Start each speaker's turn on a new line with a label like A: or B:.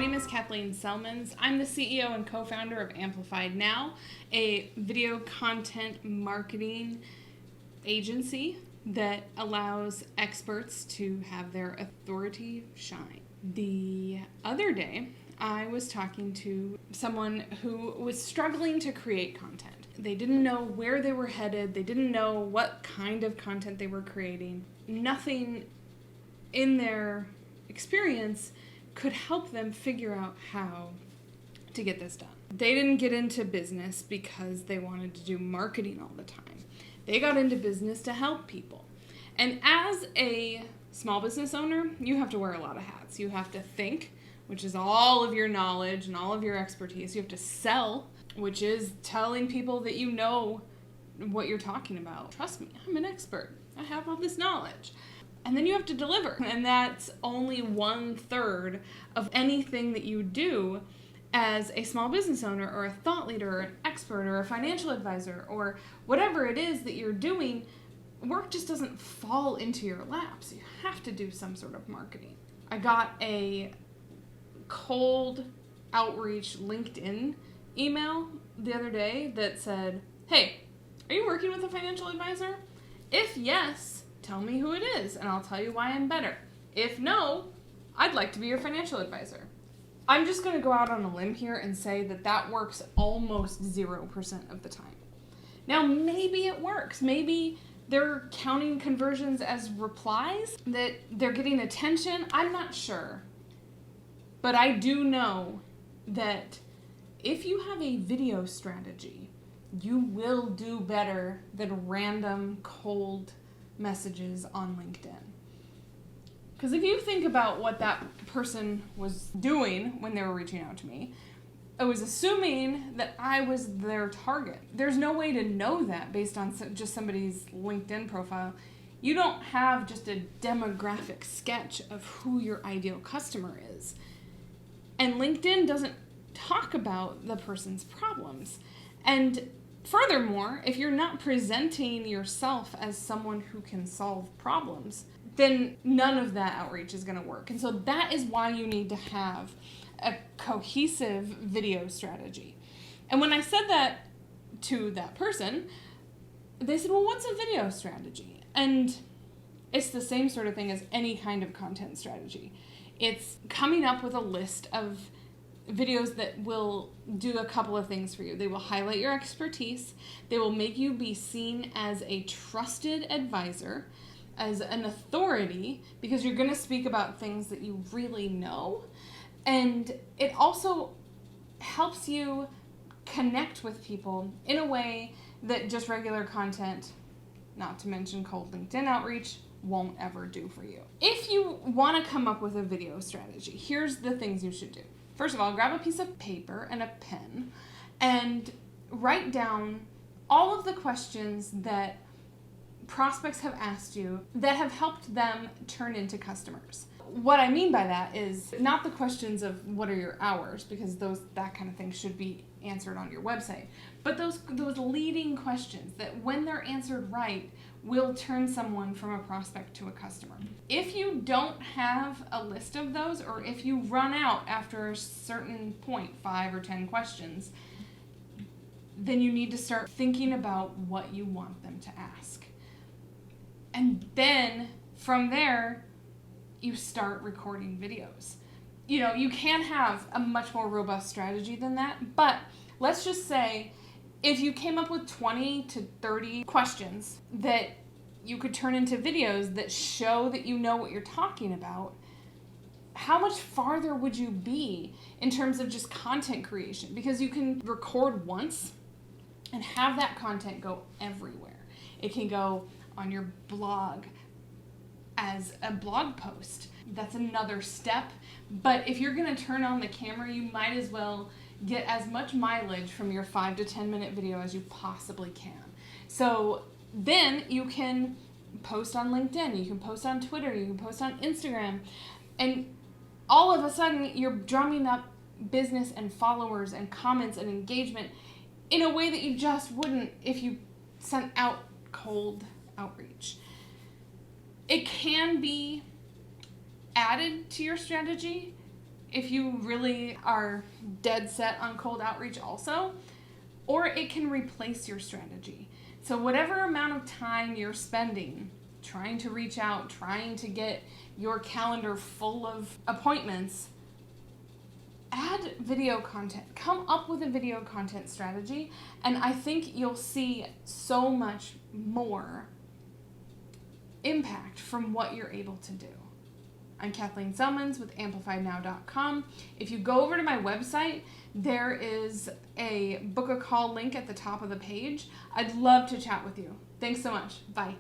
A: name is Kathleen Selmans. I'm the CEO and co-founder of Amplified Now, a video content marketing agency that allows experts to have their authority shine. The other day, I was talking to someone who was struggling to create content. They didn't know where they were headed. They didn't know what kind of content they were creating. Nothing in their experience could help them figure out how to get this done. They didn't get into business because they wanted to do marketing all the time. They got into business to help people. And as a small business owner, you have to wear a lot of hats. You have to think, which is all of your knowledge and all of your expertise. You have to sell, which is telling people that you know what you're talking about. Trust me, I'm an expert. I have all this knowledge. And then you have to deliver. And that's only 1/3 of anything that you do as a small business owner or a thought leader or an expert or a financial advisor or whatever it is that you're doing. Work just doesn't fall into your lap. So you have to do some sort of marketing. I got a cold outreach LinkedIn email the other day that said, "Hey, are you working with a financial advisor? If yes, tell me who it is and I'll tell you why I'm better. If no, I'd like to be your financial advisor." I'm just going to go out on a limb here and say that that works almost 0% of the time. Now, maybe it works. Maybe they're counting conversions as replies, that they're getting attention. I'm not sure. But I do know that if you have a video strategy, you will do better than random cold messages on LinkedIn. Because if you think about what that person was doing when they were reaching out to me, I was assuming that I was their target. There's no way to know that based on just somebody's LinkedIn profile. You don't have just a demographic sketch of who your ideal customer is. And LinkedIn doesn't talk about the person's problems. And furthermore, if you're not presenting yourself as someone who can solve problems, then none of that outreach is going to work. And so that is why you need to have a cohesive video strategy. And when I said that to that person, they said, "Well, what's a video strategy?" And it's the same sort of thing as any kind of content strategy. It's coming up with a list of videos that will do a couple of things for you. They will highlight your expertise. They will make you be seen as a trusted advisor, as an authority, because you're going to speak about things that you really know. And it also helps you connect with people in a way that just regular content, not to mention cold LinkedIn outreach, won't ever do for you. If you want to come up with a video strategy, here's the things you should do. First of all, grab a piece of paper and a pen and write down all of the questions that prospects have asked you that have helped them turn into customers. What I mean by that is not the questions of what are your hours, because that kind of thing should be answered on your website, but those leading questions that when they're answered right will turn someone from a prospect to a customer. If you don't have a list of those, or if you run out after a certain point, 5 or 10 questions, then you need to start thinking about what you want them to ask. And then from there, you start recording videos. You know, you can have a much more robust strategy than that, but let's just say if you came up with 20 to 30 questions that you could turn into videos that show that you know what you're talking about, how much farther would you be in terms of just content creation? Because you can record once and have that content go everywhere. It can go on your blog as a blog post. That's another step. But if you're going to turn on the camera, you might as well get as much mileage from your 5 to 10 minute video as you possibly can. So then you can post on LinkedIn, you can post on Twitter, you can post on Instagram, and all of a sudden you're drumming up business and followers and comments and engagement in a way that you just wouldn't if you sent out cold outreach. It can be added to your strategy if you really are dead set on cold outreach also, or it can replace your strategy. So whatever amount of time you're spending trying to reach out, trying to get your calendar full of appointments, add video content. Come up with a video content strategy, and I think you'll see so much more impact from what you're able to do. I'm Kathleen Selmans with AmplifiedNow.com. If you go over to my website, there is a book a call link at the top of the page. I'd love to chat with you. Thanks so much. Bye.